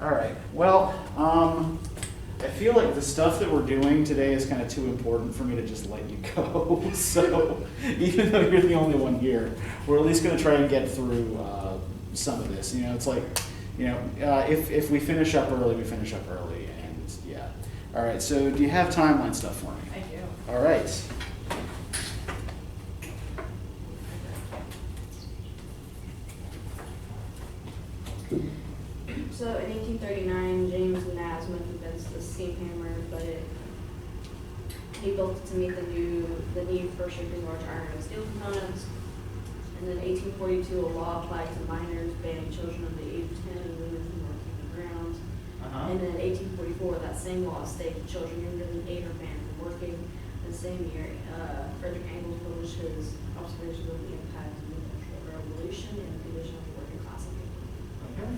All right. Well, I feel like the stuff that we're doing today is kind of too important for me to just let you go. So even though you're the only one here, we're at least going to try and get through some of this. You know, it's like, you know, if we finish up early, we finish up early, and yeah. All right. So do you have timeline stuff for me? I do. All right. So in 1839, James Nasmyth invents the steam hammer, but he built it to meet the need for shipping large iron and steel components. And then 1842, a law applied to minors banning children under the age of 10 and women from working the ground. And then in 1844, that same law stated children younger than 8 are banned from working. The same year, Frederick Engels published his observations of the impact of the Industrial Revolution and the condition of the working class in England. Okay.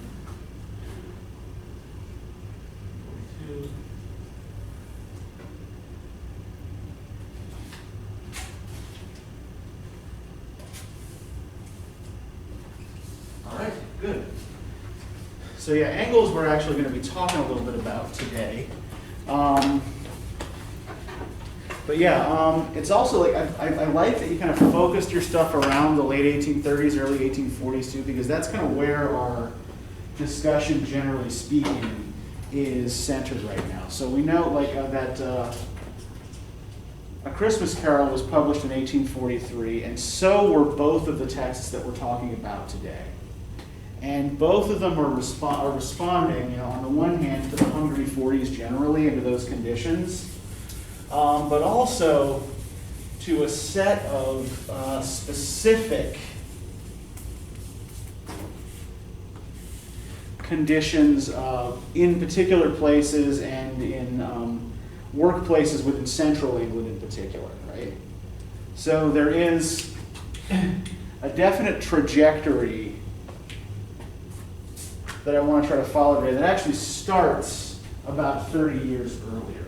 All right, good. So yeah, Engels we're actually going to be talking a little bit about today. But yeah, it's also like, I like that you kind of focused your stuff around the late 1830s, early 1840s too, because that's kind of where our discussion, generally speaking, is centered right now. So we know like that A Christmas Carol was published in 1843, and so were both of the texts that we're talking about today. And both of them are responding, you know, on the one hand to the Hungry 40s generally and to those conditions, but also to a set of specific conditions in particular places and in workplaces within central England in particular, right? So there is a definite trajectory that I want to try to follow today that actually starts about 30 years earlier.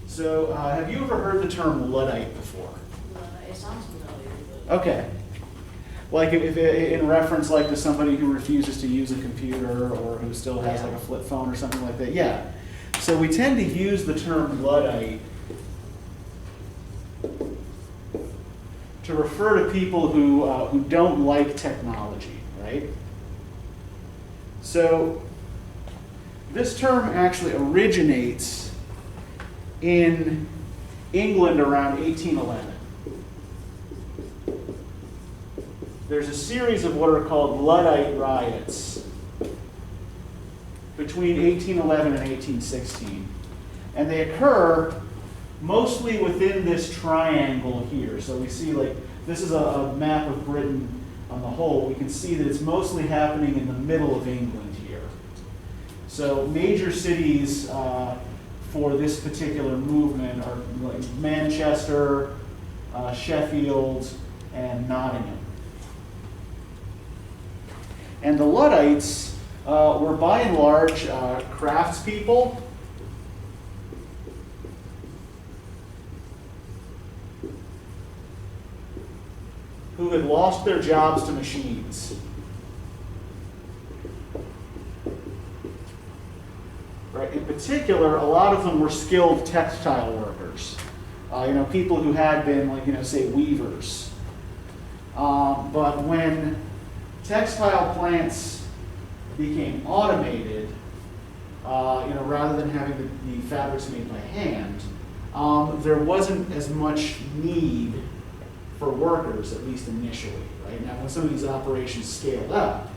So have you ever heard the term Luddite before? It sounds familiar. Okay. Like if in reference like to somebody who refuses to use a computer or who still has like a flip phone or something like that. Yeah. So we tend to use the term Luddite to refer to people who don't like technology, right? So this term actually originates in England around 1811. There's a series of what are called Luddite riots between 1811 and 1816. And they occur mostly within this triangle here. So we see like, this is a map of Britain on the whole. We can see that it's mostly happening in the middle of England here. So major cities for this particular movement are like Manchester, Sheffield, and Nottingham. And the Luddites were by and large craftspeople who had lost their jobs to machines. Right? In particular, a lot of them were skilled textile workers. You know, people who had been, like, you know, say weavers. But when textile plants became automated, you know, rather than having the fabrics made by hand, there wasn't as much need for workers, at least initially. Right now, when some of these operations scaled up,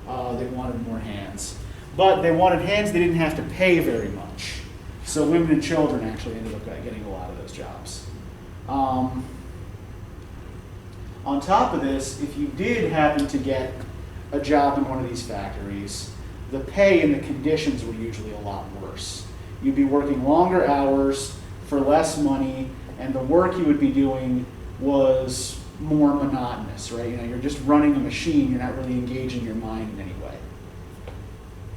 they wanted more hands. But they wanted hands they didn't have to pay very much. So women and children actually ended up getting a lot of those jobs. On top of this, if you did happen to get a job in one of these factories, the pay and the conditions were usually a lot worse. You'd be working longer hours for less money, and the work you would be doing was more monotonous, right? You know, you're just running a machine, you're not really engaging your mind in any way.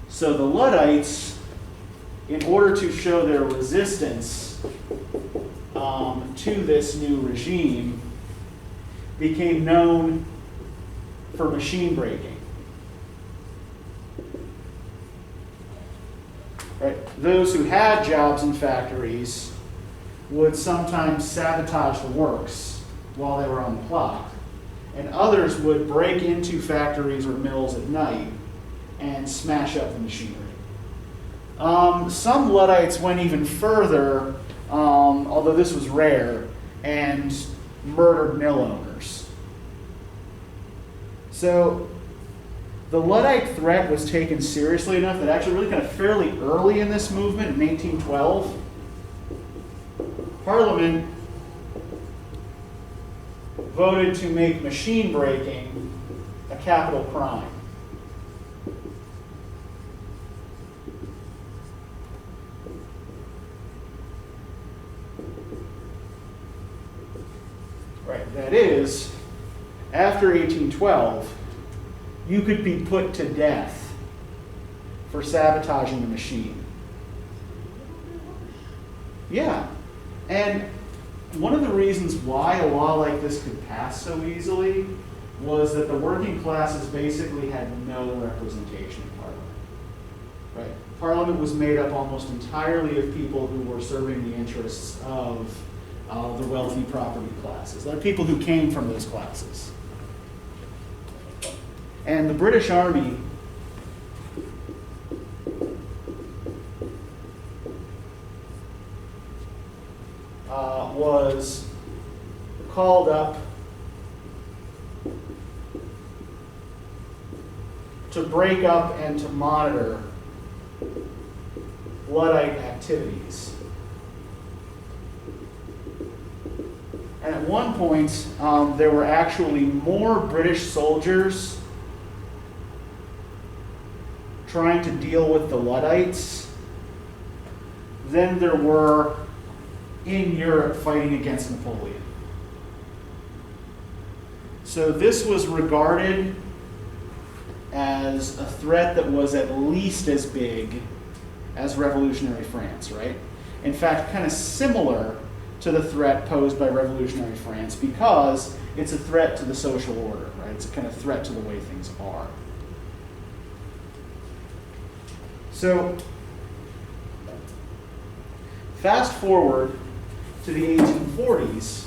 So the Luddites, in order to show their resistance to this new regime, became known for machine breaking. Right? Those who had jobs in factories would sometimes sabotage the works while they were on the clock, and others would break into factories or mills at night and smash up the machinery. Some Luddites went even further, although this was rare, and murdered mill owners. So the Luddite threat was taken seriously enough that actually really kind of fairly early in this movement, in 1812, Parliament voted to make machine breaking a capital crime. Right, that is, after 1812, you could be put to death for sabotaging a machine. Yeah, and one of the reasons why a law like this could pass so easily was that the working classes basically had no representation in Parliament. Right? Parliament was made up almost entirely of people who were serving the interests of the wealthy property classes. They're people who came from those classes. And the British Army was called up to break up and to monitor Luddite activities. And at one point, there were actually more British soldiers trying to deal with the Luddites than there were in Europe fighting against Napoleon. So this was regarded as a threat that was at least as big as revolutionary France, right? In fact, kind of similar to the threat posed by revolutionary France, because it's a threat to the social order, right? It's a kind of threat to the way things are. So, fast forward to the 1840s.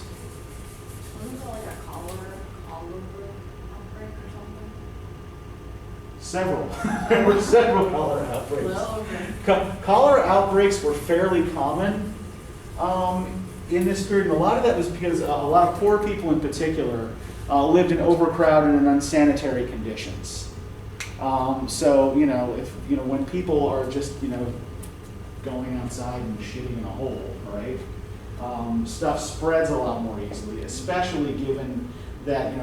Wasn't there like a cholera outbreak or something? Several. There were several cholera outbreaks. Well, okay. Cholera outbreaks were fairly common in this period, and a lot of that was because a lot of poor people in particular lived in overcrowded and unsanitary conditions. So, when people are just, going outside and shitting in a hole, right? Stuff spreads a lot more easily, especially given that,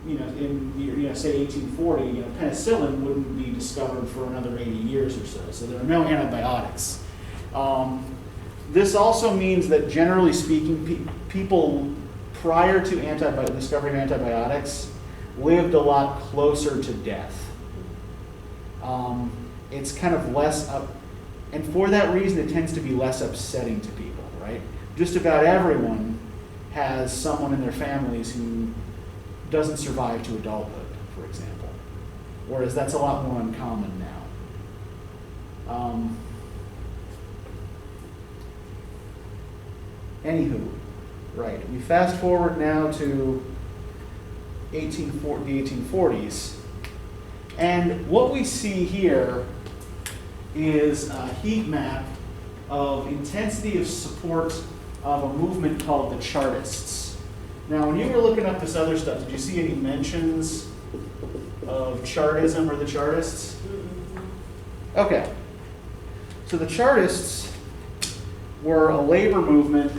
in say 1840, penicillin wouldn't be discovered for another 80 years or so. So there are no antibiotics. This also means that, generally speaking, people prior to the discovery of antibiotics lived a lot closer to death. It's kind of less up, and for that reason, it tends to be less upsetting to people, right? Just about everyone has someone in their families who doesn't survive to adulthood, for example, whereas that's a lot more uncommon now. Anywho, right, we fast forward now to the 1840s, and what we see here is a heat map of intensity of support of a movement called the Chartists. Now, when you were looking up this other stuff, did you see any mentions of Chartism or the Chartists? Mm-hmm. Okay. So the Chartists were a labor movement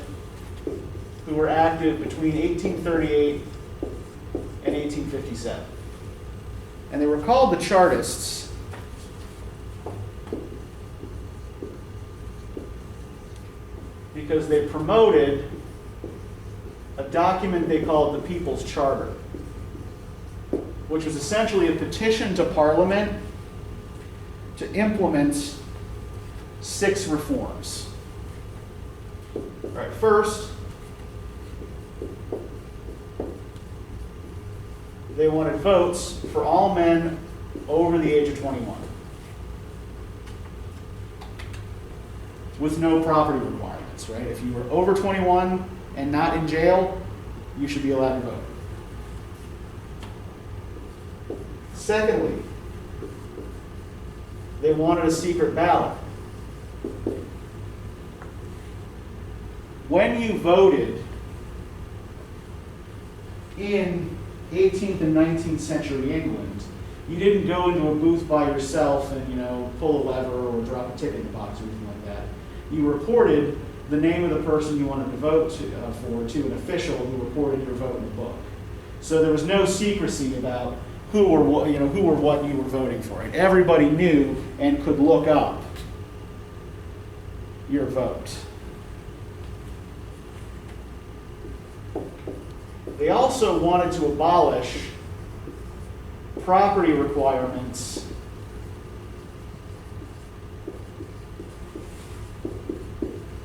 who were active between 1838 and 1857. And they were called the Chartists because they promoted a document they called the People's Charter, which was essentially a petition to Parliament to implement 6 reforms. All right, first, they wanted votes for all men over the age of 21. with no property requirements, right? If you were over 21 and not in jail, you should be allowed to vote. Secondly, they wanted a secret ballot. When you voted in 18th and 19th century England, you didn't go into a booth by yourself and, pull a lever or drop a ticket in the box or anything like that. You reported the name of the person you wanted to vote to an official who reported your vote in the book. So there was no secrecy about who or what you were voting for. And everybody knew and could look up your vote. They also wanted to abolish property requirements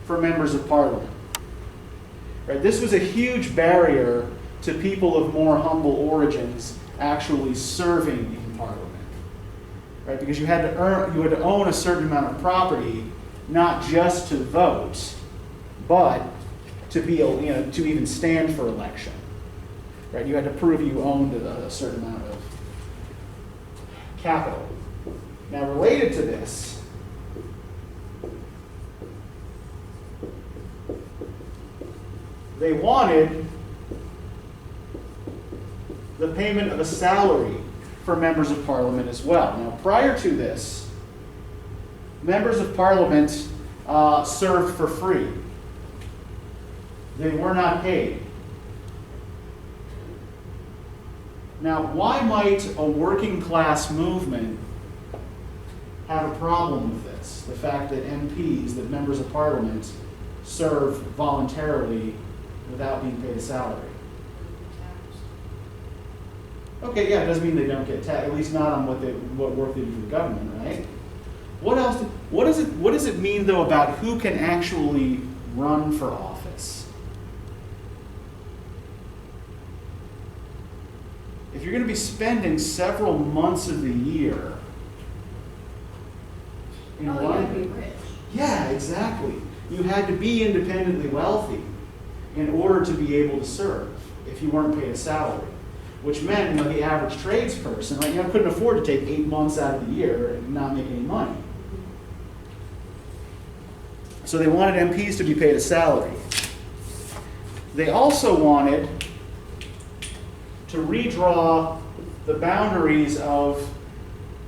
for members of parliament. Right? This was a huge barrier to people of more humble origins actually serving in parliament. Right? Because you had to own a certain amount of property, not just to vote, but to be to even stand for election. Right? You had to prove you owned a certain amount of capital. Now, related to this, they wanted the payment of a salary for members of parliament as well. Now, prior to this, members of parliament served for free. They were not paid. Now, why might a working class movement have a problem with this? The fact that MPs, that members of parliament, serve voluntarily without being paid a salary. Okay, yeah, it doesn't mean they don't get taxed, at least not on what work they do for the government, right? What else? What does it mean though about who can actually run for office? If you're going to be spending several months of the year in you London, gotta be rich. yeah, exactly. You had to be independently wealthy in order to be able to serve if you weren't paid a salary, which meant the average tradesperson couldn't afford to take 8 months out of the year and not make any money. So they wanted MPs to be paid a salary. They also wanted to redraw the boundaries of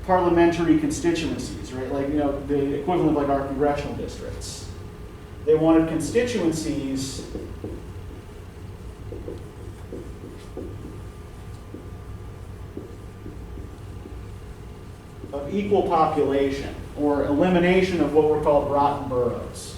parliamentary constituencies, right? The equivalent of our congressional districts. They wanted constituencies of equal population, or elimination of what were called rotten boroughs.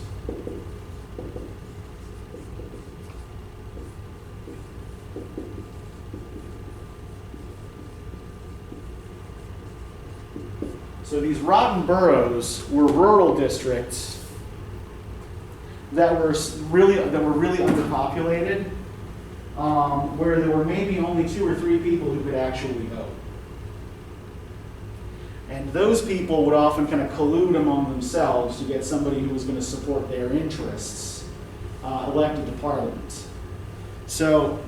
So these rotten boroughs were rural districts that were really underpopulated, where there were maybe only 2 or 3 people who could actually vote. And those people would often kind of collude among themselves to get somebody who was going to support their interests elected to parliament. So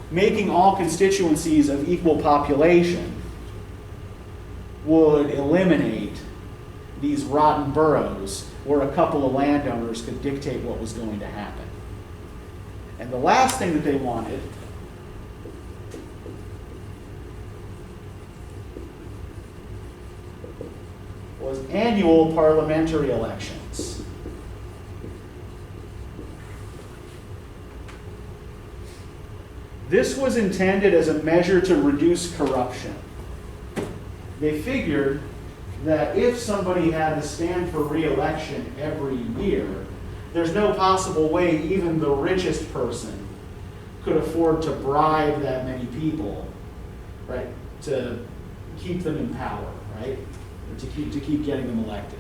making all constituencies of equal population would eliminate these rotten boroughs where a couple of landowners could dictate what was going to happen. And the last thing that they wanted was annual parliamentary elections. This was intended as a measure to reduce corruption. They figured that if somebody had to stand for re-election every year, there's no possible way even the richest person could afford to bribe that many people, right, to keep them in power, right, or to keep getting them elected.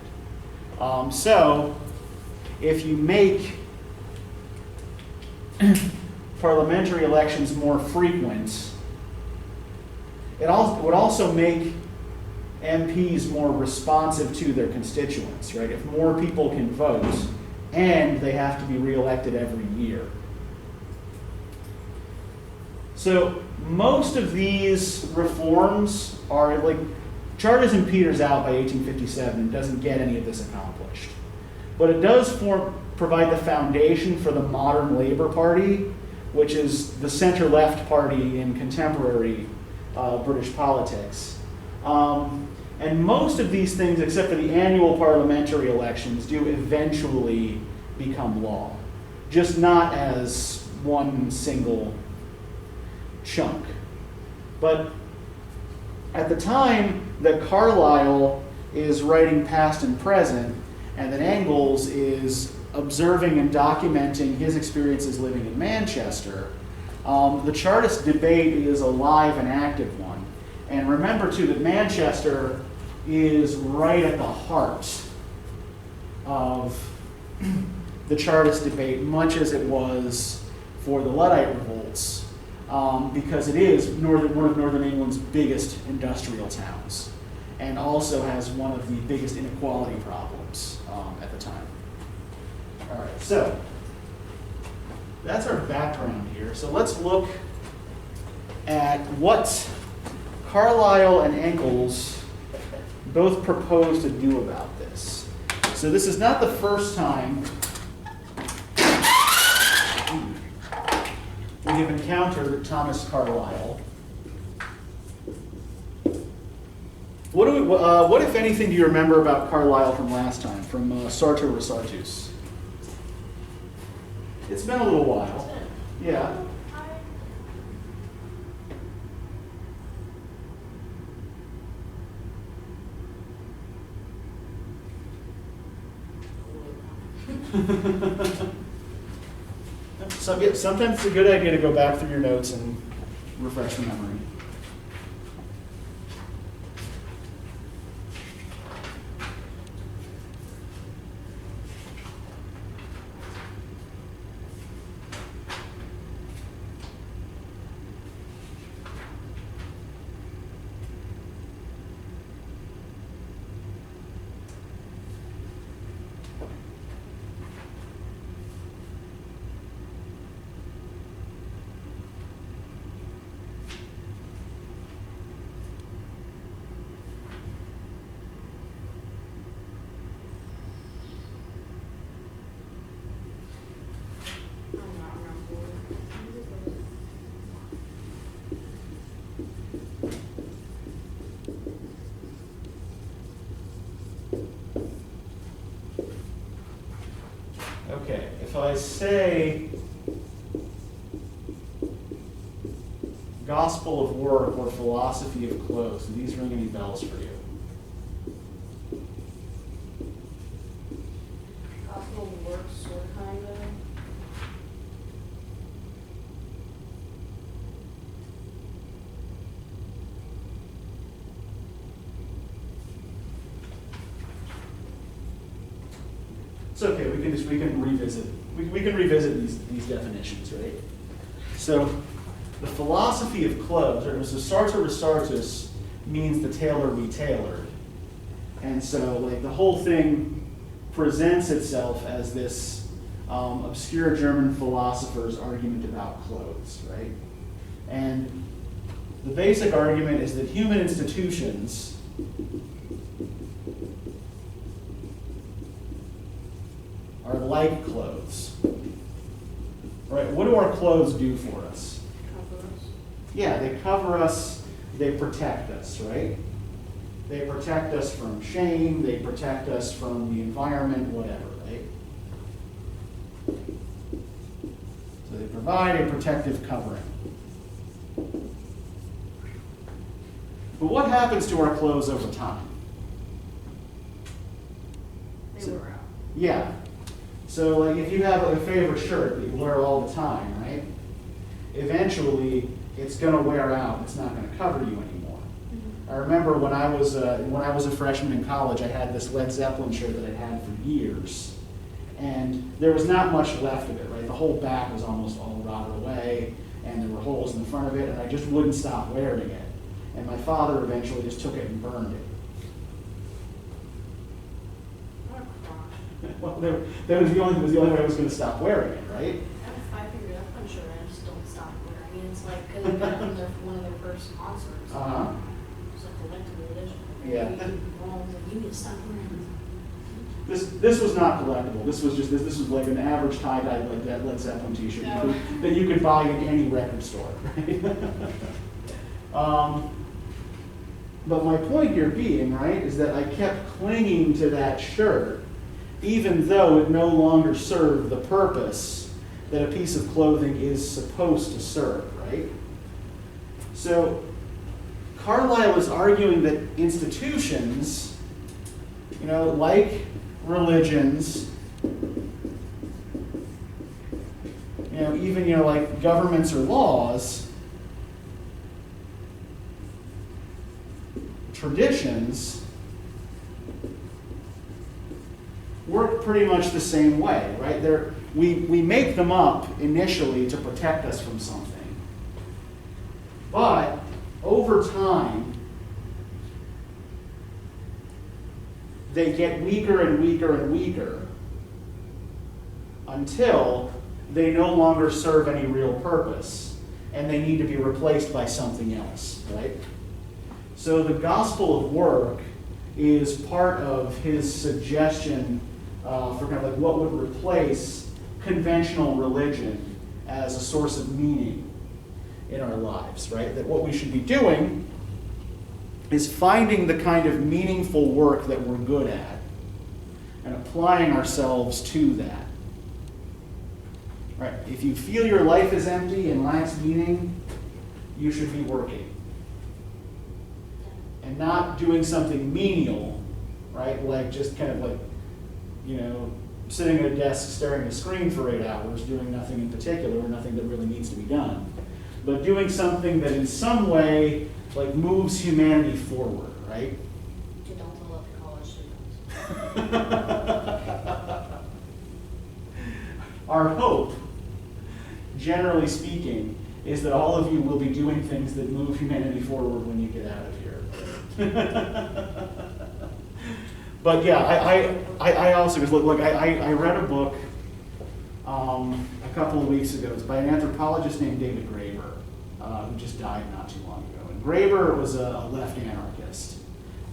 So if you make parliamentary elections more frequent, it would also make MPs more responsive to their constituents, right? If more people can vote, and they have to be reelected every year. So most of these reforms are like, Chartism peters out by 1857 and doesn't get any of this accomplished. But it does provide the foundation for the modern Labour Party, which is the center-left party in contemporary British politics. And most of these things, except for the annual parliamentary elections, do eventually become law, just not as one single chunk. But at the time that Carlyle is writing Past and Present, and that Engels is observing and documenting his experiences living in Manchester, the Chartist debate is a live and active one. And remember, too, that Manchester is right at the heart of the Chartist debate, much as it was for the Luddite revolts, because it is one of Northern England's biggest industrial towns, and also has one of the biggest inequality problems at the time. All right, so that's our background here. So let's look at what Carlyle and Engels both propose to do about this. So this is not the first time we have encountered Thomas Carlyle. What, if anything, do you remember about Carlyle from last time, from Sartor Resartus? It's been a little while. Yeah. So, yeah, sometimes it's a good idea to go back through your notes and refresh your memory. Okay, if I say Gospel of Work or Philosophy of Clothes, do these ring any bells for you? Gospel of Work, sort of, kind of. It's okay. We can revisit. We can revisit these definitions, right? So, the philosophy of clothes, or so Sartor Resartus means the tailor be tailored, and so like the whole thing presents itself as this obscure German philosopher's argument about clothes, right? And the basic argument is that human institutions are like clothes, right? What do our clothes do for us? Cover us. Yeah, they cover us, they protect us, right? They protect us from shame, they protect us from the environment, whatever, right? So they provide a protective covering. But what happens to our clothes over time? They were out. Yeah. So like if you have a favorite shirt that you wear all the time, right? Eventually it's gonna wear out. It's not gonna cover you anymore. Mm-hmm. I remember when I was a freshman in college, I had this Led Zeppelin shirt that I'd had for years. And there was not much left of it, right? The whole back was almost all rotted away, and there were holes in the front of it, and I just wouldn't stop wearing it. And my father eventually just took it and burned it. What a crotch. Well, that was the only way I was going to stop wearing it, right? I figured out, I'm sure I just don't stop wearing it. It's like, because I got it from one of their first concerts. Uh-huh. It's a collectible edition. Yeah. You need to stop wearing it. This was not collectible. This was like an average tie-dye like that Led Zeppelin t-shirt that you could buy in any record store, right? But my point here being, right, is that I kept clinging to that shirt even though it no longer served the purpose that a piece of clothing is supposed to serve, right? So Carlyle is arguing that institutions, like religions, even, like governments or laws, traditions, work pretty much the same way, right? We make them up initially to protect us from something. But over time, they get weaker and weaker and weaker until they no longer serve any real purpose and they need to be replaced by something else, right? So the gospel of work is part of his suggestion for kind of like what would replace conventional religion as a source of meaning in our lives, right? That what we should be doing is finding the kind of meaningful work that we're good at and applying ourselves to that. Right? If you feel your life is empty and lacks meaning, you should be working. And not doing something menial, right? Like just kind of like, sitting at a desk staring at a screen for 8 hours, doing nothing in particular, nothing that really needs to be done. But doing something that in some way like moves humanity forward, right? You don't tell up college students. Our hope, generally speaking, is that all of you will be doing things that move humanity forward when you get out of here. But yeah, I also, because look, I read a book a couple of weeks ago. It's by an anthropologist named David Graeber, who just died not too long ago. And Graeber was a left anarchist.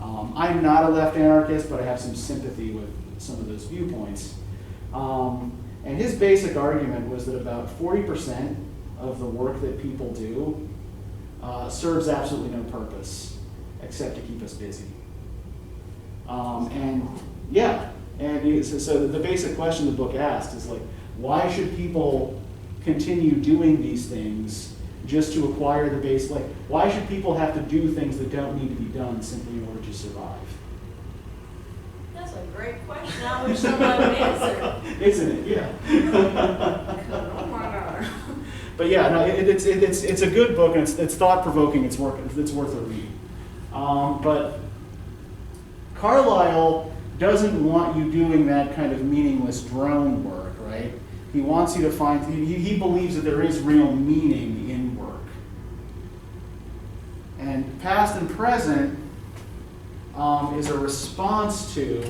I'm not a left anarchist, but I have some sympathy with some of those viewpoints. And his basic argument was that about 40% of the work that people do serves absolutely no purpose except to keep us busy. So the basic question the book asked is like, why should people continue doing these things just to acquire the base? Like, why should people have to do things that don't need to be done simply in order to survive? That's a great question. I wish somebody would answer. Isn't it? Yeah. Oh my God. But yeah, no, it's a good book and it's thought provoking. It's worth a read. But Carlyle doesn't want you doing that kind of meaningless drone work, right? He wants you to find, he believes that there is real meaning in work. And past and present is a response to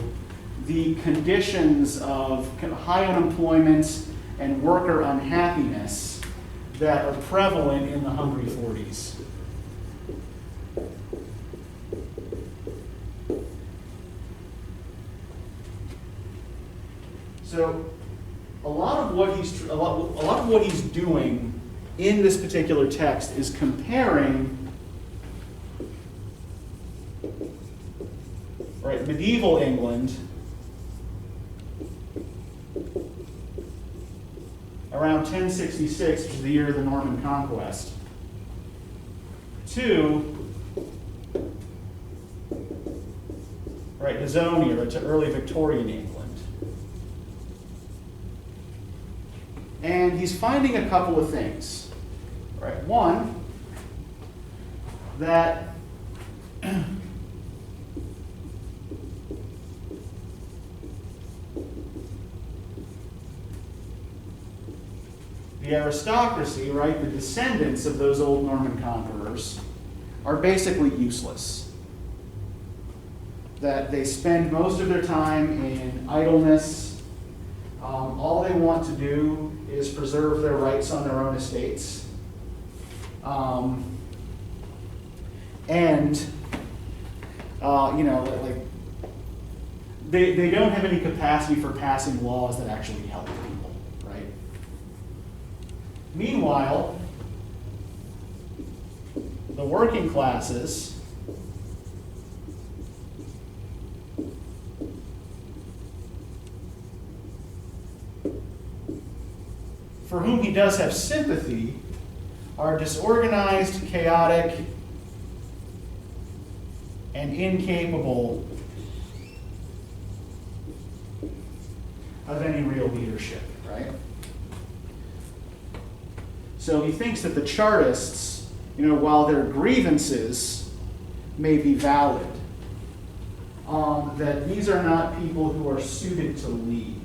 the conditions of kind of high unemployment and worker unhappiness that are prevalent in the Hungry 40s. So, a lot of what he's doing in this particular text is comparing, right, medieval England around 1066, which is the year of the Norman Conquest, to his own era, to early Victorian England. And he's finding a couple of things. Right? One, that the aristocracy, right, the descendants of those old Norman conquerors, are basically useless. That they spend most of their time in idleness All they want to do is preserve their rights on their own estates. They don't have any capacity for passing laws that actually help people, right? Meanwhile, the working classes for whom he does have sympathy are disorganized, chaotic, and incapable of any real leadership, right? So he thinks that the Chartists, while their grievances may be valid, that these are not people who are suited to lead.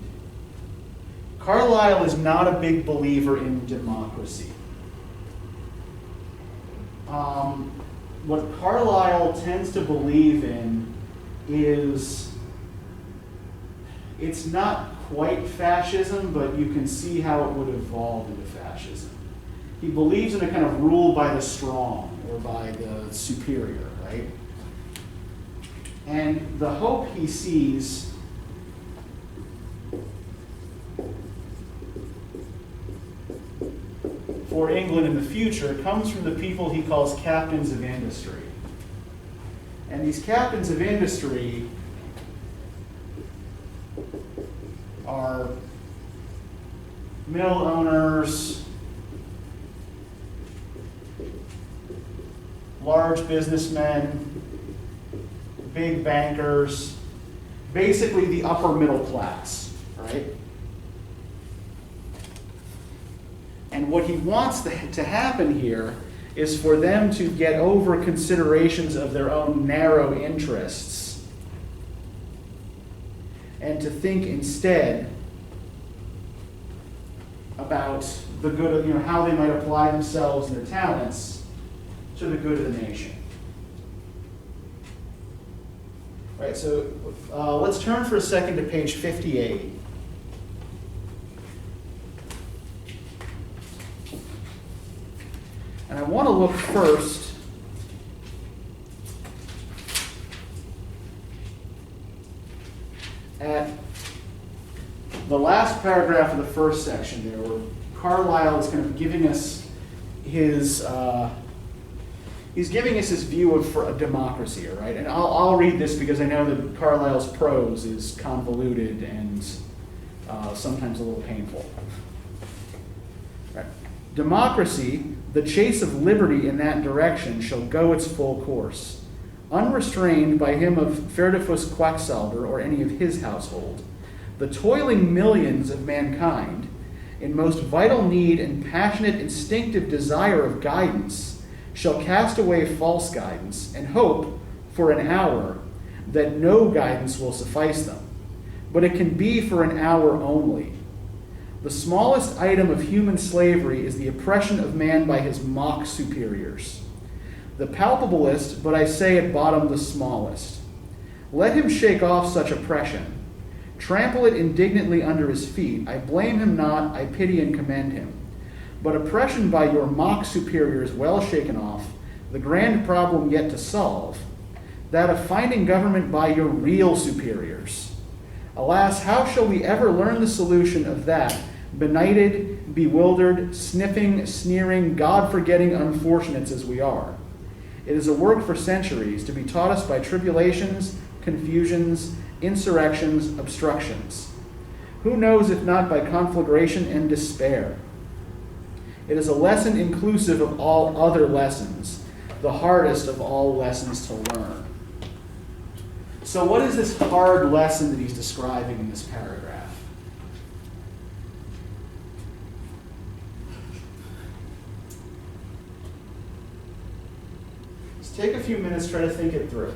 Carlyle is not a big believer in democracy. What Carlyle tends to believe in is, it's not quite fascism, but you can see how it would evolve into fascism. He believes in a kind of rule by the strong or by the superior, right? And the hope he sees for England in the future comes from the people he calls captains of industry. And these captains of industry are mill owners, large businessmen, big bankers, basically the upper middle class, right? And what he wants to happen here is for them to get over considerations of their own narrow interests and to think instead about the good of, how they might apply themselves and their talents to the good of the nation. Right, so let's turn for a second to page 58. And I want to look first at the last paragraph of the first section there, where Carlyle is kind of giving us his view of democracy, right? And I'll read this because I know that Carlyle's prose is convoluted and sometimes a little painful. Right. Democracy, the chase of liberty in that direction, shall go its full course, unrestrained by him of Ferdifus Quacksalber or any of his household. The toiling millions of mankind, in most vital need and passionate instinctive desire of guidance, shall cast away false guidance and hope for an hour that no guidance will suffice them. But it can be for an hour only. The smallest item of human slavery is the oppression of man by his mock superiors. The palpablest, but I say at bottom the smallest. Let him shake off such oppression. Trample it indignantly under his feet. I blame him not, I pity and commend him. But oppression by your mock superiors well shaken off, the grand problem yet to solve, that of finding government by your real superiors. Alas, how shall we ever learn the solution of that benighted, bewildered, sniffing, sneering, God-forgetting unfortunates as we are? It is a work for centuries to be taught us by tribulations, confusions, insurrections, obstructions. Who knows if not by conflagration and despair? It is a lesson inclusive of all other lessons, the hardest of all lessons to learn. So what is this hard lesson that he's describing in this paragraph? Let's take a few minutes, try to think it through.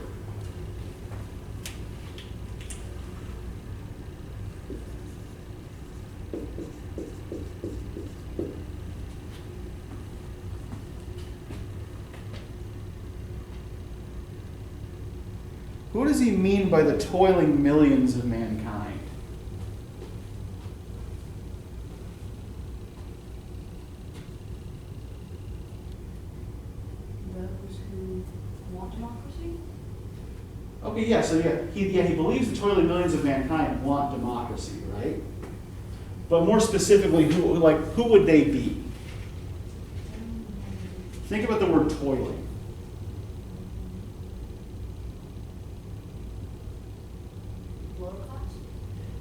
Who does he mean by the toiling millions of mankind? he believes the toiling millions of mankind want democracy, right? But more specifically, who would they be? Think about the word toiling. Lower class?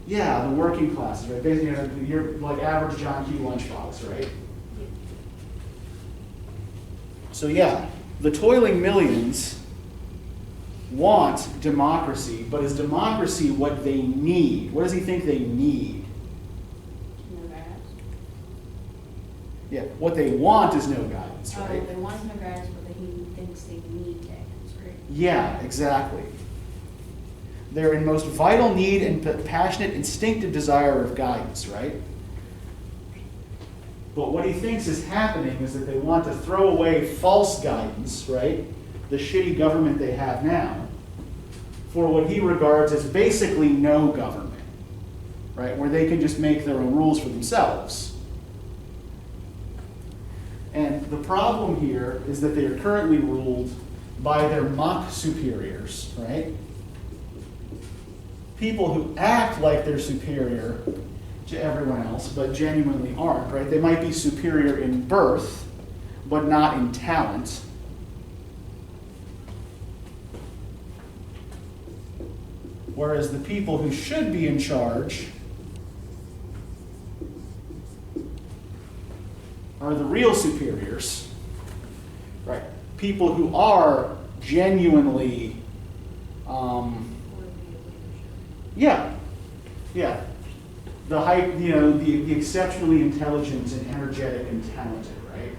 Yeah, the working classes, right? Basically, you're like average John Q. lunchbox, right? Yeah. So yeah, the toiling millions want democracy, but is democracy what they need? What does he think they need? No guidance. Yeah, what they want is no guidance, right? Oh, they want no guidance, but he thinks they need guidance, right? Yeah, exactly. They're in most vital need and passionate, instinctive desire of guidance, right? But what he thinks is happening is that they want to throw away false guidance, right? The shitty government they have now, for what he regards as basically no government, right? Where they can just make their own rules for themselves. And the problem here is that they are currently ruled by their mock superiors, right? People who act like they're superior to everyone else, but genuinely aren't, right? They might be superior in birth, but not in talent. Whereas the people who should be in charge are the real superiors, right? People who are genuinely, the exceptionally intelligent and energetic and talented, right?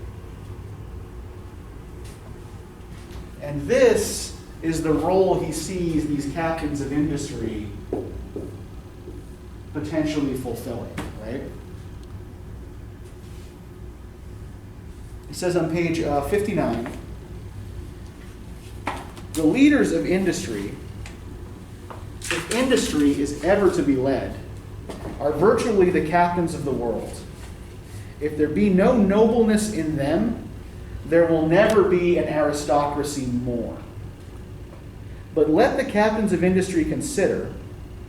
And this is the role he sees these captains of industry potentially fulfilling, right? It says on page 59, the leaders of industry, if industry is ever to be led, are virtually the captains of the world. If there be no nobleness in them, there will never be an aristocracy more. But let the captains of industry consider,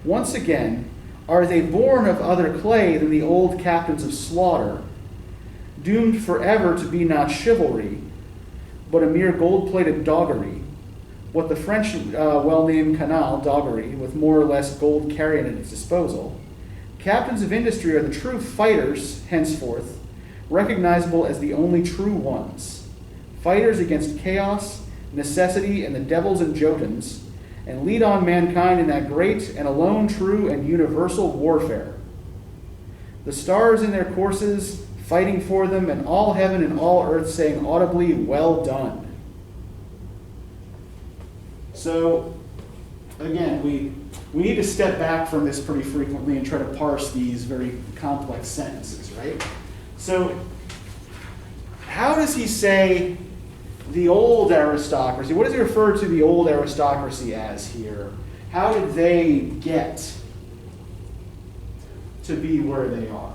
once again, are they born of other clay than the old captains of slaughter, doomed forever to be not chivalry, but a mere gold-plated doggery, what the French well-named canal, doggery, with more or less gold carrion at its disposal. Captains of industry are the true fighters, henceforth, recognizable as the only true ones. Fighters against chaos, necessity, and the devils and Jotuns, and lead on mankind in that great and alone true and universal warfare. The stars in their courses, fighting for them, and all heaven and all earth saying audibly, well done. So, again, we need to step back from this pretty frequently and try to parse these very complex sentences, right? So, how does he say the old aristocracy, what does he refer to the old aristocracy as here? How did they get to be where they are?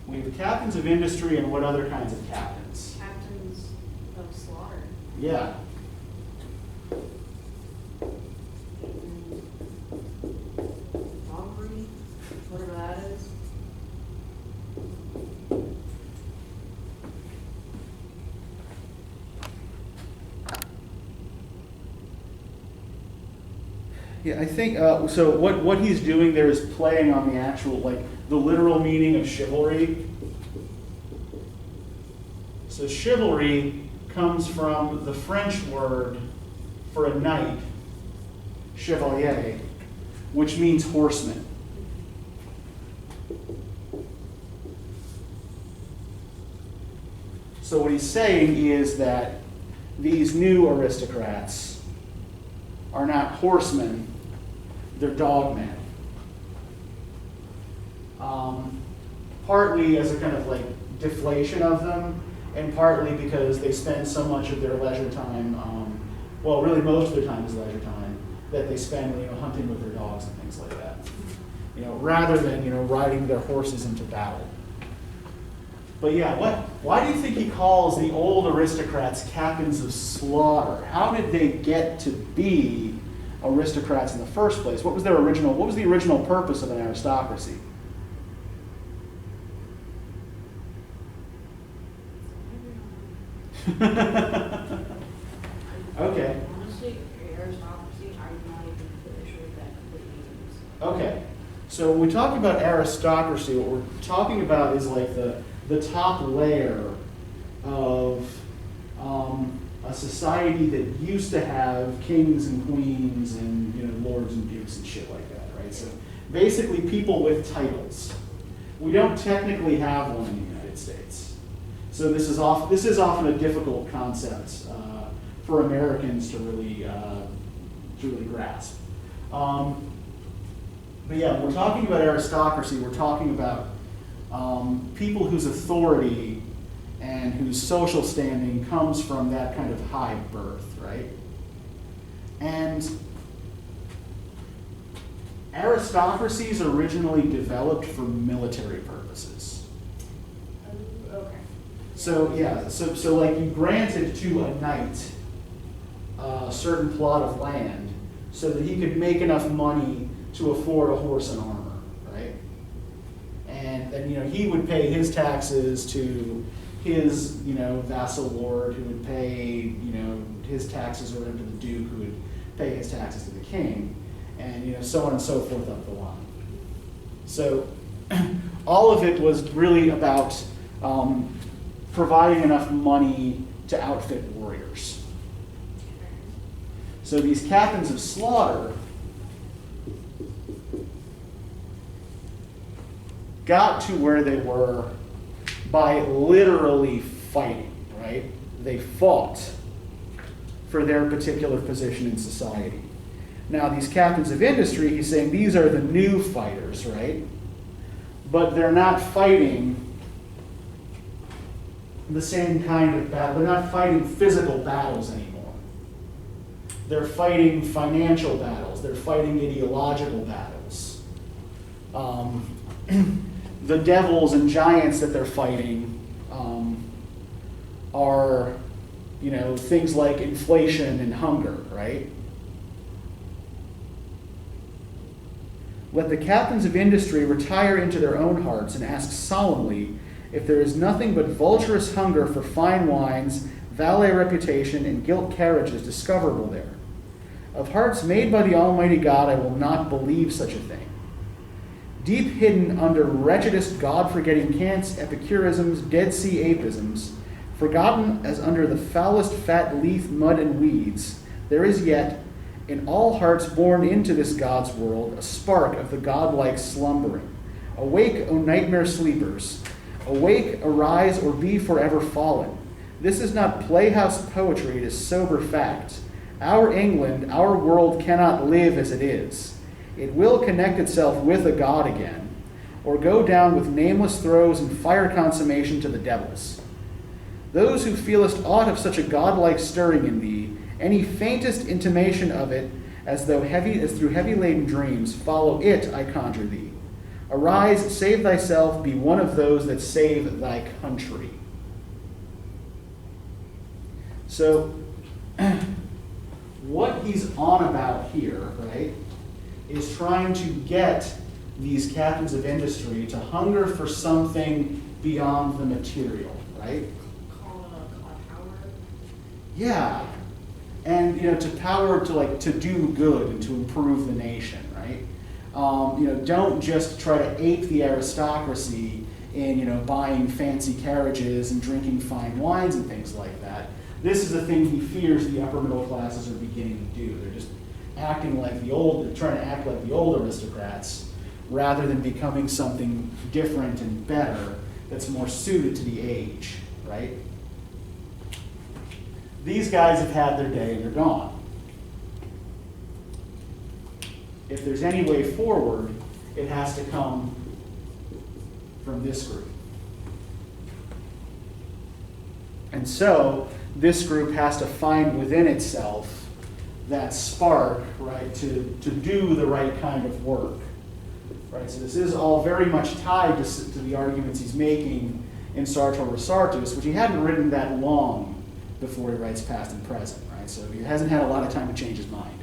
We have captains of industry, and what other kinds of captains? Captains of slaughter. Yeah. Doggery, whatever that is. Yeah, I think, so what he's doing there is playing on the actual, like, the literal meaning of chivalry. So chivalry comes from the French word for a knight, chevalier, which means horseman. So what he's saying is that these new aristocrats are not horsemen, they're dogmen. Partly as a kind of like deflation of them, and partly because they spend so much of their leisure time, well, really most of their time is leisure time, that they spend, hunting with their dogs and things like that. Rather than, riding their horses into battle. But yeah, why do you think he calls the old aristocrats captains of slaughter? How did they get to be aristocrats in the first place? What was the original purpose of an aristocracy? Okay. Honestly, aristocracy, I'm not even fully sure what that completely means. Okay. So when we talk about aristocracy, what we're talking about is like the top layer of a society that used to have kings and queens and lords and dukes and shit like that, right? So basically people with titles. We don't technically have one in the United States. So this is often a difficult concept for Americans to really grasp. But yeah, when we're talking about aristocracy, we're talking about people whose authority and whose social standing comes from that kind of high birth, right? And aristocracies originally developed for military purposes. Okay. So yeah, so like you granted to a knight a certain plot of land so that he could make enough money to afford a horse and armor, right? And then he would pay his taxes to his vassal lord, who would pay his taxes or to the duke, who would pay his taxes to the king, and so on and so forth up the line. So all of it was really about providing enough money to outfit warriors. So these captains of slaughter got to where they were by literally fighting, right? They fought for their particular position in society. Now, these captains of industry, he's saying these are the new fighters, right? But they're not fighting the same kind of battle. They're not fighting physical battles anymore. They're fighting financial battles. They're fighting ideological battles. The devils and giants that they're fighting are, things like inflation and hunger, right? Let the captains of industry retire into their own hearts and ask solemnly if there is nothing but vulturous hunger for fine wines, valet reputation, and gilt carriages discoverable there. Of hearts made by the Almighty God, I will not believe such a thing. Deep hidden under wretchedest God-forgetting cants, epicurisms, Dead Sea apisms, forgotten as under the foulest fat leaf, mud, and weeds, there is yet, in all hearts born into this God's world, a spark of the godlike slumbering. Awake, O nightmare sleepers! Awake, arise, or be forever fallen. This is not playhouse poetry, it is sober fact. Our England, our world cannot live as it is. It will connect itself with a god again, or go down with nameless throes and fire consummation to the devils. Those who feelest aught of such a godlike stirring in thee, any faintest intimation of it, as through heavy laden dreams, follow it, I conjure thee. Arise, save thyself, be one of those that save thy country. So, what he's on about here, right, is trying to get these captains of industry to hunger for something beyond the material, right? Call it a power. Yeah. And to do good and to improve the nation, right? Don't just try to ape the aristocracy in buying fancy carriages and drinking fine wines and things like that. This is the thing he fears the upper middle classes are beginning to do. They're just they're trying to act like the old aristocrats rather than becoming something different and better that's more suited to the age, right? These guys have had their day and they're gone. If there's any way forward, it has to come from this group. And so, this group has to find within itself that spark, right, to do the right kind of work. Right, so this is all very much tied to the arguments he's making in Sartor Resartus, which he hadn't written that long before he writes Past and Present, right? So he hasn't had a lot of time to change his mind.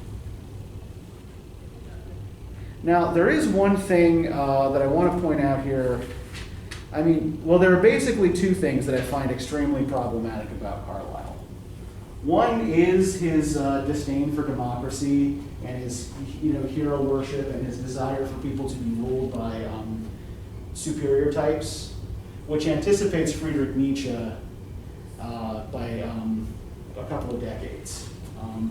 Now, there is one thing that I want to point out here. I mean, well, there are basically two things that I find extremely problematic about Carlyle. One is his disdain for democracy and his, hero worship and his desire for people to be ruled by superior types, which anticipates Friedrich Nietzsche by a couple of decades.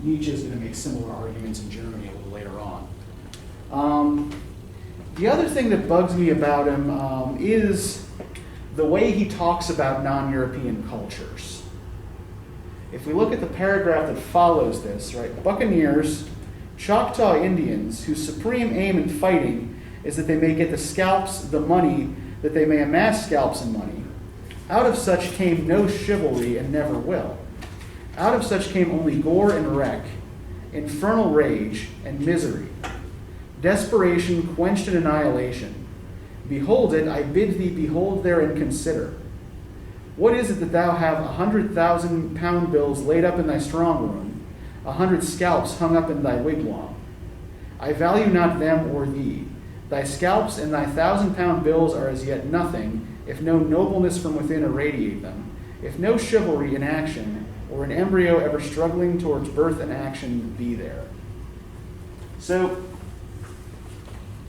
Nietzsche is going to make similar arguments in Germany a little later on. The other thing that bugs me about him is the way he talks about non-European cultures. If we look at the paragraph that follows this, right, Buccaneers, Choctaw Indians, whose supreme aim in fighting is that they may get the scalps, the money, that they may amass scalps and money. Out of such came no chivalry and never will. Out of such came only gore and wreck, infernal rage and misery. Desperation quenched in annihilation. Behold it, I bid thee behold there and consider. What is it that thou have 100,000 bills laid up in thy strong room, 100 scalps hung up in thy wigwam? I value not them or thee. Thy scalps and thy 1,000 bills are as yet nothing, if no nobleness from within irradiate them, if no chivalry in action, or an embryo ever struggling towards birth and action be there. So,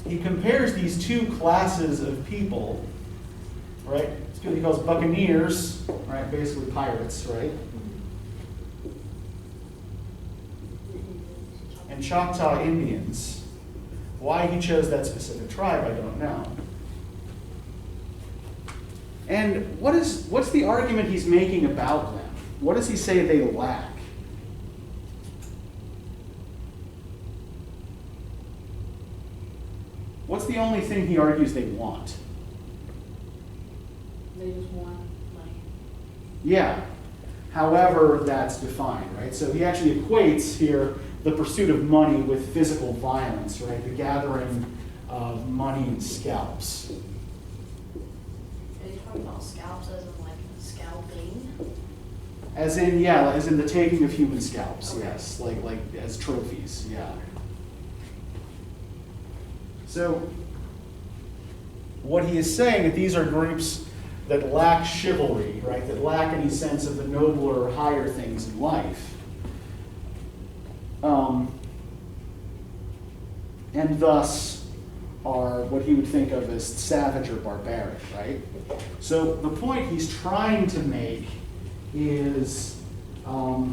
he compares these two classes of people, right? He calls buccaneers, right? Basically pirates, right? And Choctaw Indians. Why he chose that specific tribe, I don't know. And what's the argument he's making about them? What does he say they lack? What's the only thing he argues they want? They just want money. Yeah. However that's defined, right? So he actually equates here the pursuit of money with physical violence, right? The gathering of money and scalps. Are you talking about scalps as in like scalping? As in the taking of human scalps, okay. Yes. Like as trophies, yeah. So what he is saying that these are groups that lack chivalry, right? That lack any sense of the nobler or higher things in life. And thus are what he would think of as savage or barbaric, right? So the point he's trying to make is that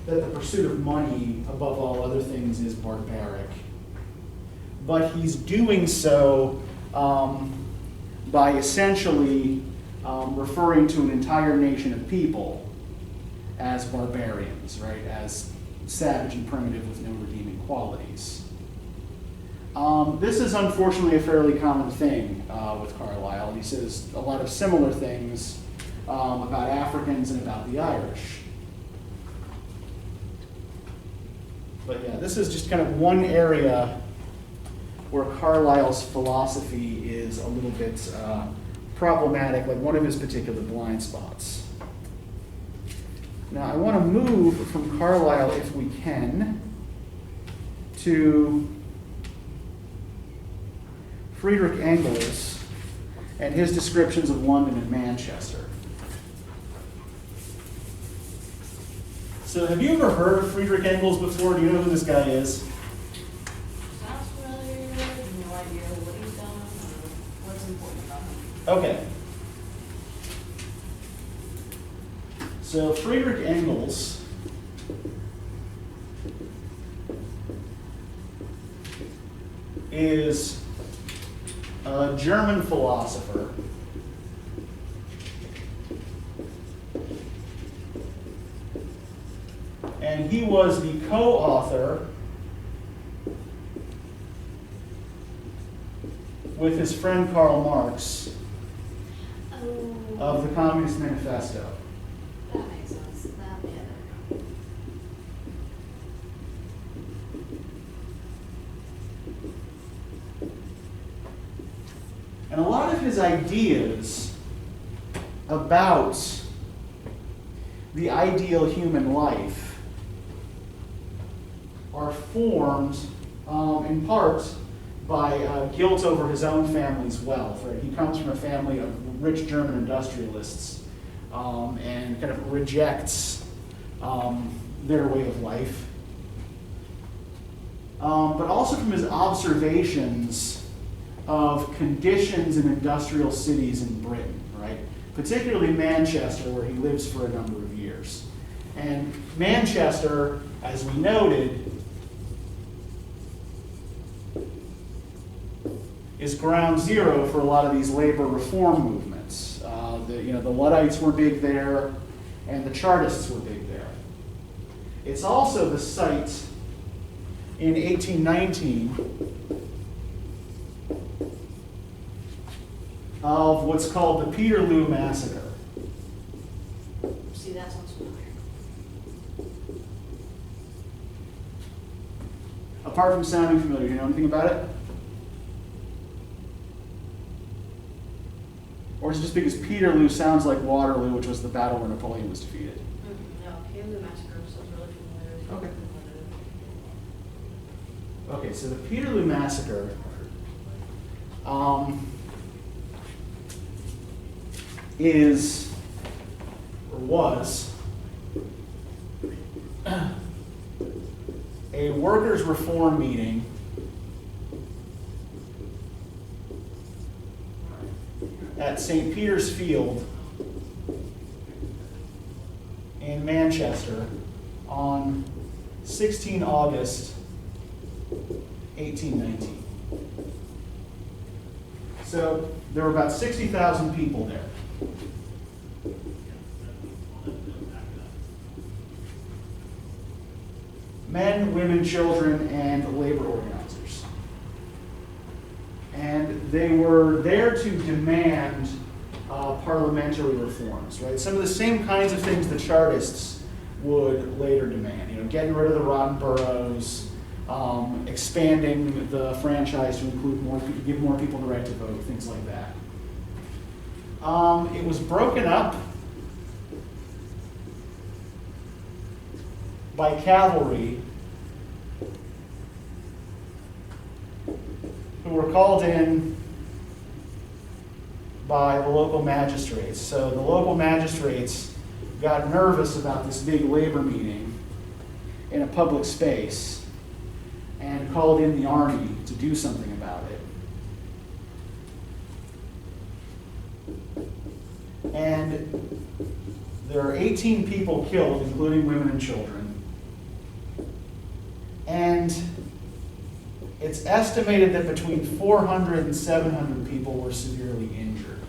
the pursuit of money, above all other things, is barbaric. But he's doing so by essentially referring to an entire nation of people as barbarians, right? As savage and primitive with no redeeming qualities. This is unfortunately a fairly common thing with Carlyle. He says a lot of similar things about Africans and about the Irish. But yeah, this is just kind of one area where Carlyle's philosophy is a little bit problematic, like one of his particular blind spots. Now, I want to move from Carlyle, if we can, to Friedrich Engels and his descriptions of London and Manchester. So, have you ever heard of Friedrich Engels before? Do you know who this guy is? Sounds familiar. No idea what he's done or what's important about him. Okay. So Friedrich Engels is a German philosopher and he was the co-author with his friend Karl Marx of the Communist Manifesto. That makes sense. That, yeah, there we go. And a lot of his ideas about the ideal human life are formed in part by guilt over his own family's wealth. Right? He comes from a family of rich German industrialists and kind of rejects their way of life. But also from his observations of conditions in industrial cities in Britain, right? Particularly Manchester, where he lives for a number of years. And Manchester, as we noted, is ground zero for a lot of these labor reform movements. The Luddites were big there, and the Chartists were big there. It's also the site in 1819 of what's called the Peterloo Massacre. See, that sounds familiar. Apart from sounding familiar, do you know anything about it? Or is it just because Peterloo sounds like Waterloo, which was the battle where Napoleon was defeated? No, Peterloo Massacre sounds really familiar. Okay, so the Peterloo Massacre is, or was, a workers' reform meeting at St. Peter's Field in Manchester on 16 August 1819. So there were about 60,000 people there. Men, women, children, and labor organizers. And they were there to demand parliamentary reforms, right? Some of the same kinds of things the Chartists would later demand. Getting rid of the rotten boroughs, expanding the franchise to include more people, give more people the right to vote, things like that. It was broken up by cavalry who were called in by the local magistrates. So the local magistrates got nervous about this big labor meeting in a public space and called in the army to do something about it. And there are 18 people killed, including women and children. And it's estimated that between 400 and 700 people were severely injured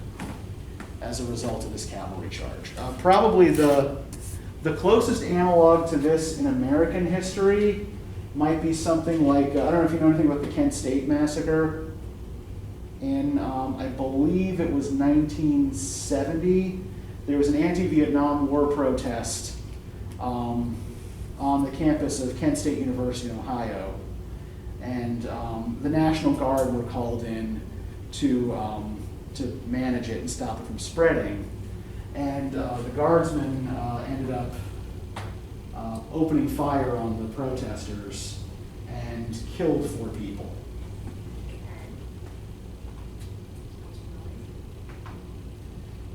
as a result of this cavalry charge. Probably the closest analog to this in American history might be something like, I don't know if you know anything about the Kent State Massacre. In, I believe it was 1970, there was an anti-Vietnam War protest on the campus of Kent State University in Ohio. And the National Guard were called in to manage it and stop it from spreading. And the guardsmen ended up opening fire on the protesters and killed 4 people.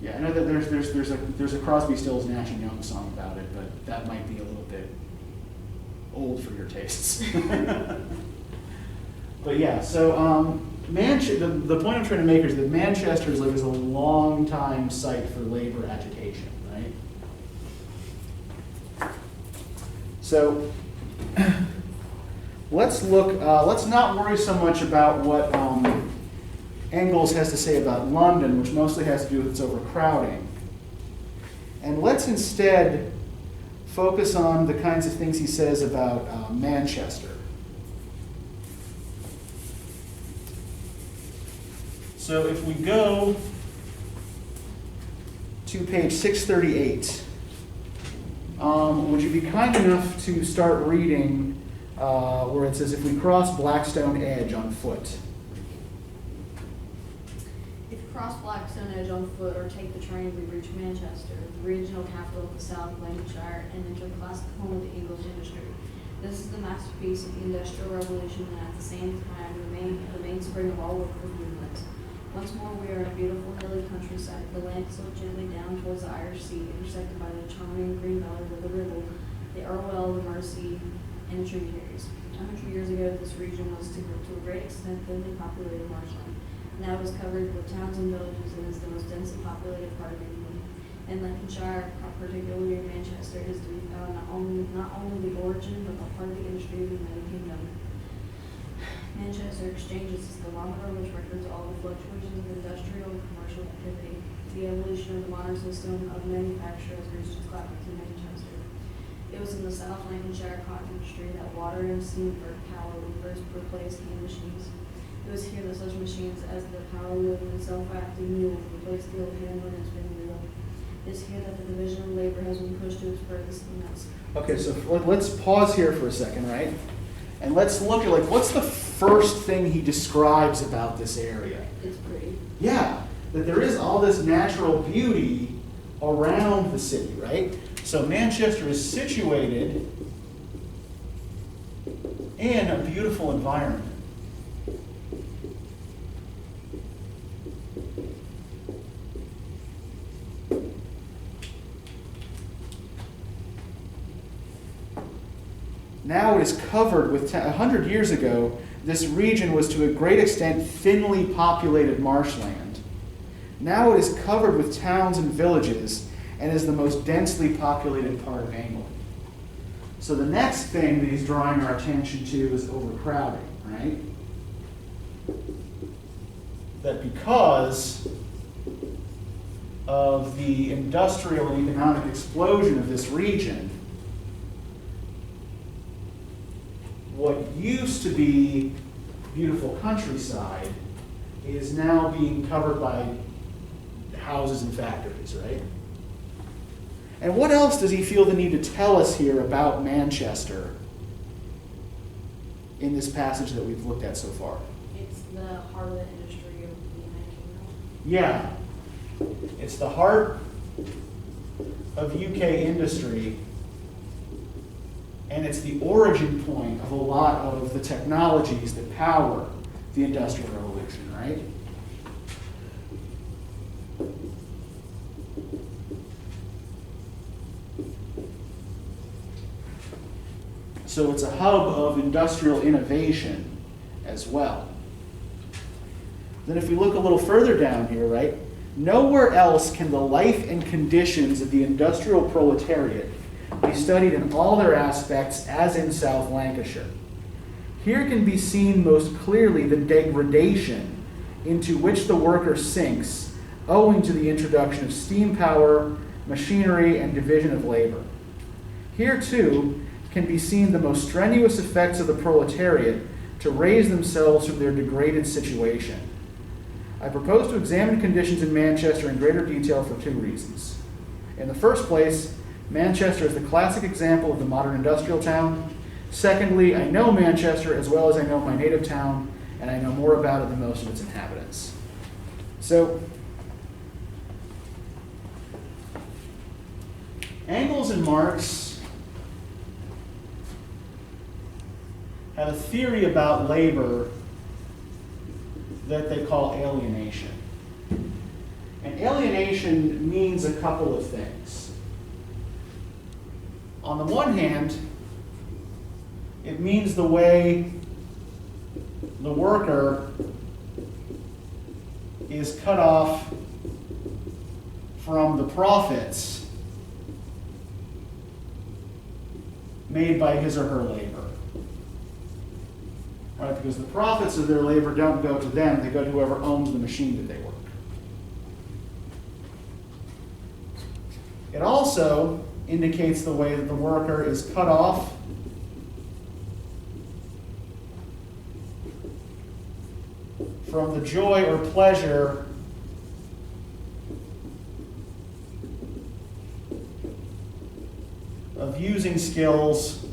Yeah, I know that there's a Crosby, Stills, Nash & Young song about it, but that might be a little bit old for your tastes. But yeah, so the point I'm trying to make is that Manchester is a long time site for labor agitation, right? So let's not worry so much about what Engels has to say about London, which mostly has to do with its overcrowding. And let's instead focus on the kinds of things he says about Manchester. So if we go to page 638, would you be kind enough to start reading where it says, if we cross Blackstone Edge on foot? If cross Blackstone Edge on foot or take the train, we reach Manchester, the regional capital of the South of Lancashire, and enter the classic home of the Engels industry. This is the masterpiece of the Industrial Revolution, and at the same time, the mainspring of all workers' movements. Once more, we are in a beautiful hilly countryside. The land slopes gently down towards the Irish Sea, intersected by the charming green valleys of the Ribble, the Irwell, the Mersey, and tributaries. 100 years ago, this region was to a great extent thinly populated marshland. Now it is covered with towns and villages and is the most densely populated part of England. In Lincolnshire, particularly in Manchester, is to be found not only the origin, but the heart of the industry of the United Kingdom. Manchester Exchange is the thermometer which records all the fluctuations of industrial and commercial activity. The evolution of the modern system of manufacture has reached its climax in Manchester. It was in the South Lancashire cotton industry that water and steam power were first replaced hand machines. It was here that such machines as the power wheel and self-acting mule replaced the old hammer and spinning wheel. It is here that the division of labor has been pushed to its furthest limits. Okay, so let's pause here for a second, right? And let's look at, like, what's the first thing he describes about this area? It's pretty. Yeah, that there is all this natural beauty around the city, right? So Manchester is situated in a beautiful environment. Now it is covered with, 100 years ago, this region was to a great extent thinly populated marshland. Now it is covered with towns and villages and is the most densely populated part of England. So the next thing that he's drawing our attention to is overcrowding, right? That because of the industrial and economic explosion of this region, what used to be beautiful countryside is now being covered by houses and factories, right? And what else does he feel the need to tell us here about Manchester in this passage that we've looked at so far? It's the heart of the industry of the United Kingdom. Yeah, it's the heart of UK industry, and it's the origin point of a lot of the technologies that power the Industrial Revolution, right? So it's a hub of industrial innovation as well. Then if we look a little further down here, right, nowhere else can the life and conditions of the industrial proletariat be studied in all their aspects as in South Lancashire. Here can be seen most clearly the degradation into which the worker sinks owing to the introduction of steam power, machinery, and division of labor. Here, too, can be seen the most strenuous effects of the proletariat to raise themselves from their degraded situation. I propose to examine conditions in Manchester in greater detail for two reasons. In the first place, Manchester is the classic example of the modern industrial town. Secondly, I know Manchester as well as I know my native town, and I know more about it than most of its inhabitants. So, Engels and Marx have a theory about labor that they call alienation. And alienation means a couple of things. On the one hand, it means the way the worker is cut off from the profits made by his or her labor. Right? Because the profits of their labor don't go to them, they go to whoever owns the machine that they work. It also indicates the way that the worker is cut off from the joy or pleasure of using skills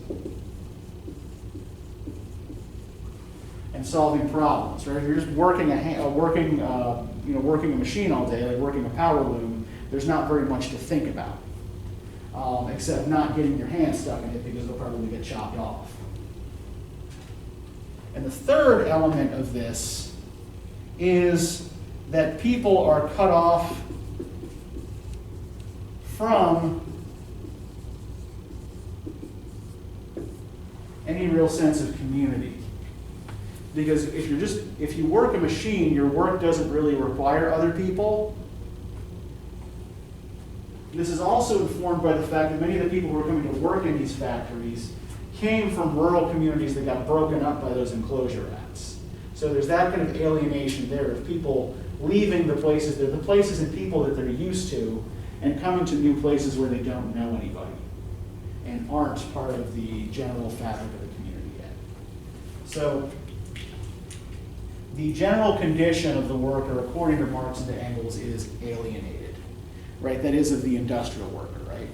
and solving problems, right? If you're just working working a machine all day, like working a power loom, there's not very much to think about, except not getting your hand stuck in it because it'll probably get chopped off. And the third element of this is that people are cut off from any real sense of community. Because if you work a machine, your work doesn't really require other people. This is also informed by the fact that many of the people who are coming to work in these factories came from rural communities that got broken up by those enclosure acts. So there's that kind of alienation there of people leaving the places and people that they're used to and coming to new places where they don't know anybody and aren't part of the general fabric of the community yet. So the general condition of the worker, according to Marx and to Engels, is alienated, right? That is of the industrial worker, right?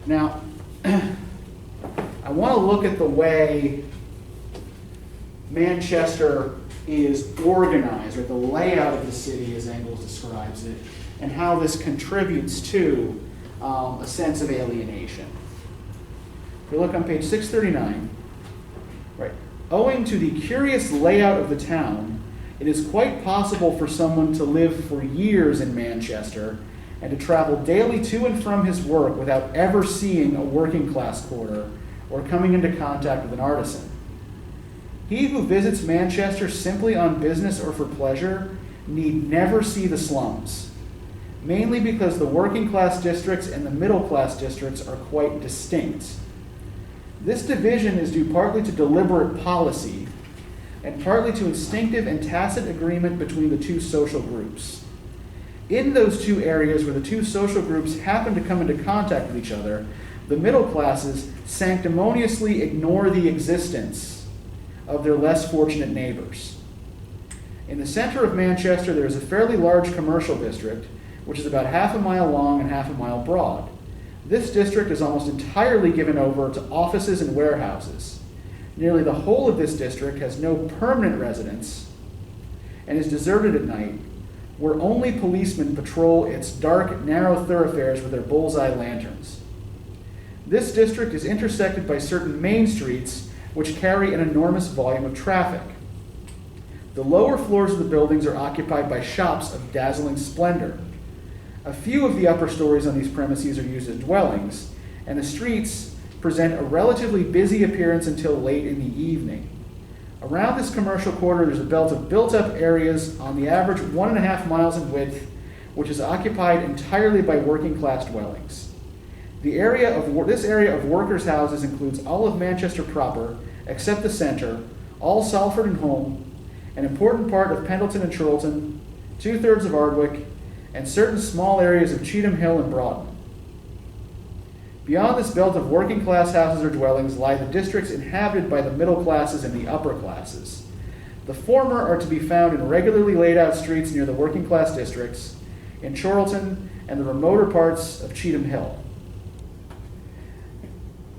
Now, I want to look at the way Manchester is organized, or the layout of the city as Engels describes it, and how this contributes to a sense of alienation. If you look on page 639, right? Owing to the curious layout of the town, it is quite possible for someone to live for years in Manchester and to travel daily to and from his work without ever seeing a working class quarter or coming into contact with an artisan. He who visits Manchester simply on business or for pleasure need never see the slums, mainly because the working class districts and the middle class districts are quite distinct. This division is due partly to deliberate policy and partly to instinctive and tacit agreement between the two social groups. In those two areas where the two social groups happen to come into contact with each other, the middle classes sanctimoniously ignore the existence of their less fortunate neighbors. In the center of Manchester, there is a fairly large commercial district, which is about half a mile long and half a mile broad. This district is almost entirely given over to offices and warehouses. Nearly the whole of this district has no permanent residents and is deserted at night, where only policemen patrol its dark, narrow thoroughfares with their bullseye lanterns. This district is intersected by certain main streets which carry an enormous volume of traffic. The lower floors of the buildings are occupied by shops of dazzling splendor. A few of the upper stories on these premises are used as dwellings, and the streets present a relatively busy appearance until late in the evening. Around this commercial quarter, there's a belt of built-up areas on the average 1.5 miles in width, which is occupied entirely by working-class dwellings. This area of workers' houses includes all of Manchester proper, except the center, all Salford and Holme, an important part of Pendleton and Chorlton, 2/3 of Ardwick, and certain small areas of Cheetham Hill and Broughton. Beyond this belt of working-class houses or dwellings lie the districts inhabited by the middle classes and the upper classes. The former are to be found in regularly laid-out streets near the working-class districts, in Chorlton and the remoter parts of Cheetham Hill.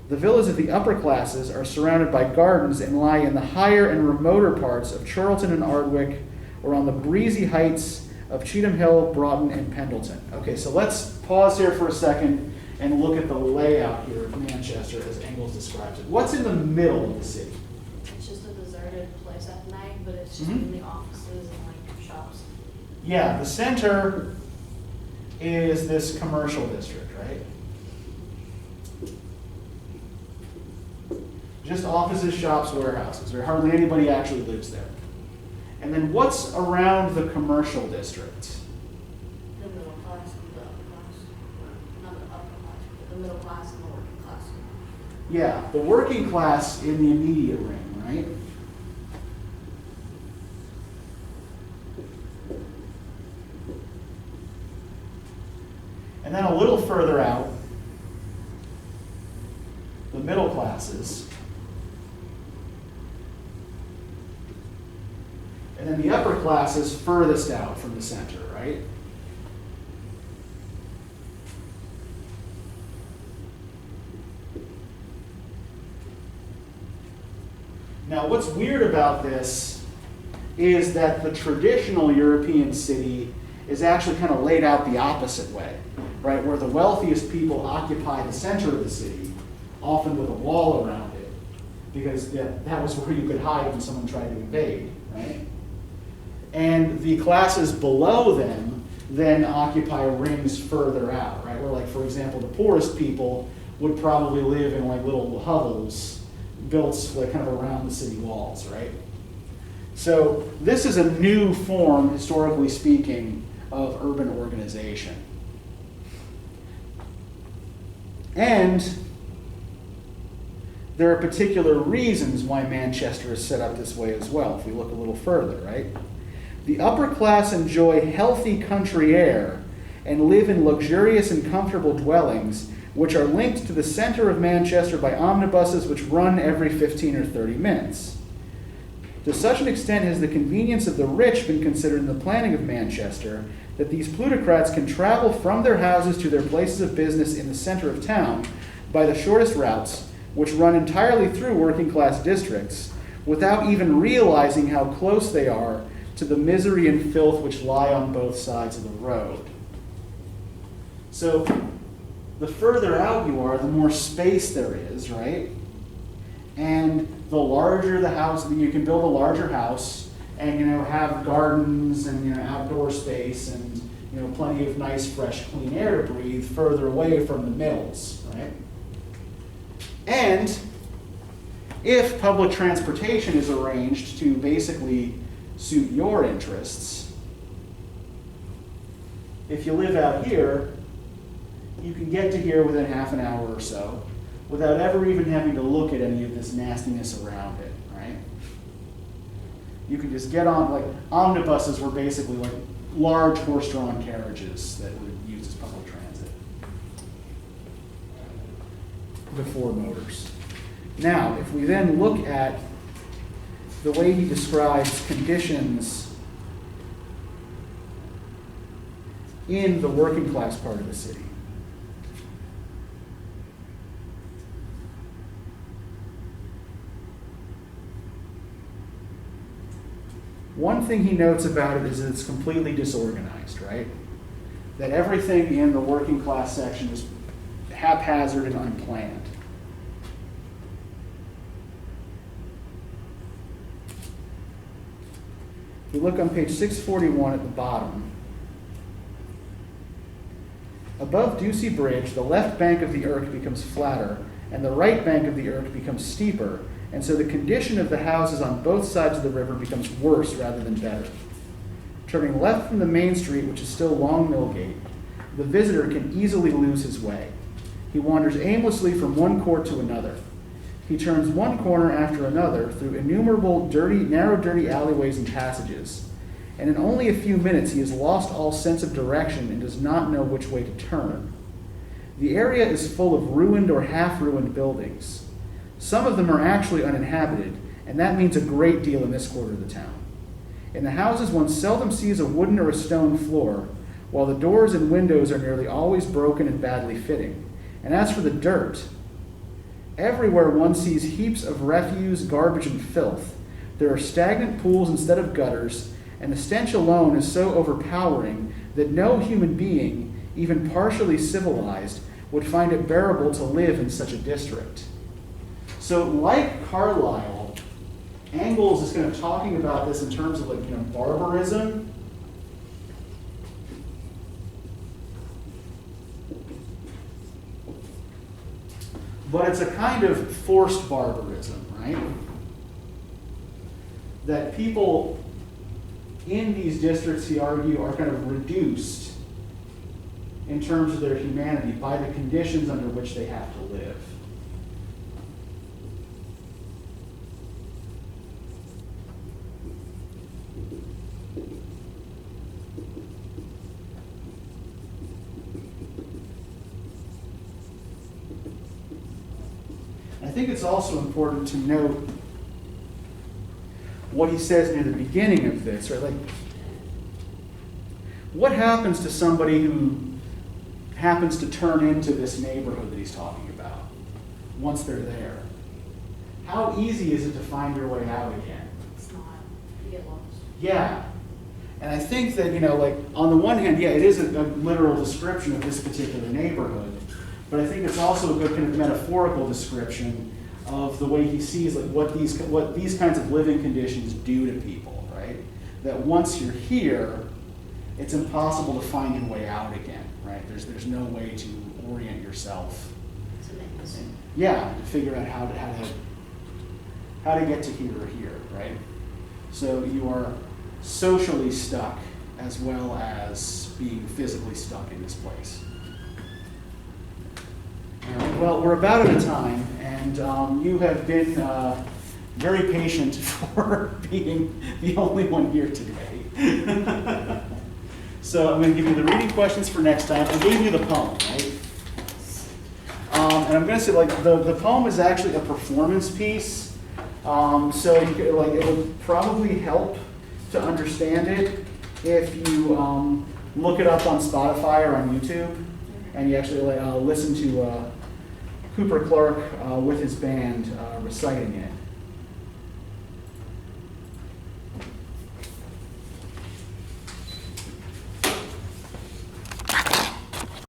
The villas of the upper classes are surrounded by gardens and lie in the higher and remoter parts of Chorlton and Ardwick, or on the breezy heights of Cheetham Hill, Broughton, and Pendleton. Okay, so let's pause here for a second and look at the layout here of Manchester as Engels describes it. What's in the middle of the city? It's just a deserted place at night, but it's just mainly offices and like shops. Yeah, the center is this commercial district, right? Just offices, shops, warehouses. There hardly anybody actually lives there. And then what's around the commercial district? The middle class and the upper class. Not the upper class, but the middle class and the working class. Yeah, the working class in the immediate ring, right? And then a little further out, the middle classes. And then the upper classes furthest out from the center, right? Now, what's weird about this is that the traditional European city is actually kind of laid out the opposite way, right? Where the wealthiest people occupy the center of the city, often with a wall around it, because that was where you could hide when someone tried to invade, right? And the classes below them then occupy rings further out, right? Where, like, for example, the poorest people would probably live in like little hovels built like kind of around the city walls, right? So this is a new form, historically speaking, of urban organization. And there are particular reasons why Manchester is set up this way as well, if we look a little further, right? The upper class enjoy healthy country air and live in luxurious and comfortable dwellings which are linked to the center of Manchester by omnibuses which run every 15 or 30 minutes. To such an extent has the convenience of the rich been considered in the planning of Manchester that these plutocrats can travel from their houses to their places of business in the center of town by the shortest routes, which run entirely through working class districts, without even realizing how close they are to the misery and filth which lie on both sides of the road. So the further out you are, the more space there is, right? And the larger the house, you can build a larger house and, have gardens and, outdoor space and, plenty of nice, fresh, clean air to breathe further away from the mills, right? And if public transportation is arranged to basically suit your interests, if you live out here, you can get to here within half an hour or so without ever even having to look at any of this nastiness around it, right? You can just get on, like, omnibuses were basically like large horse-drawn carriages that were used as public transit before motors. Now, if we then look at the way he describes conditions in the working class part of the city, one thing he notes about it is that it's completely disorganized, right? That everything in the working class section is haphazard and unplanned. If you look on page 641 at the bottom, above Ducie Bridge, the left bank of the Irk becomes flatter, and the right bank of the Irk becomes steeper, and so the condition of the houses on both sides of the river becomes worse rather than better. Turning left from the main street, which is still Long Millgate, the visitor can easily lose his way. He wanders aimlessly from one court to another. He turns one corner after another through innumerable narrow, dirty alleyways and passages, and in only a few minutes he has lost all sense of direction and does not know which way to turn. The area is full of ruined or half-ruined buildings. Some of them are actually uninhabited, and that means a great deal in this quarter of the town. In the houses, one seldom sees a wooden or a stone floor, while the doors and windows are nearly always broken and badly fitting. And as for the dirt, everywhere one sees heaps of refuse, garbage, and filth. There are stagnant pools instead of gutters, and the stench alone is so overpowering that no human being, even partially civilized, would find it bearable to live in such a district. So, like Carlyle, Engels is kind of talking about this in terms of, like, barbarism. But it's a kind of forced barbarism, right? That people in these districts, he argued, are kind of reduced in terms of their humanity by the conditions under which they have to live. I think it's also important to note what he says near the beginning of this, right? Like, what happens to somebody who happens to turn into this neighborhood that he's talking about once they're there? how easy is it to find your way out again? It's not, you get lost. Yeah. And I think that, like, on the one hand, yeah, it is a literal description of this particular neighborhood, but I think it's also a good kind of metaphorical description of the way he sees, like, what these kinds of living conditions do to people, right? That once you're here, it's impossible to find your way out again, right? There's no way to orient yourself. It's amazing. Yeah, to figure out how to get to here or here, right? So you are socially stuck as well as being physically stuck in this place. All right, well, we're about out of time, and you have been very patient for being the only one here today. So I'm going to give you the reading questions for next time. I gave you the poem, right? And I'm going to say, like, the poem is actually a performance piece, so you could, like, it would probably help to understand it if you look it up on Spotify or on YouTube, and you actually listen to Cooper Clark with his band reciting it.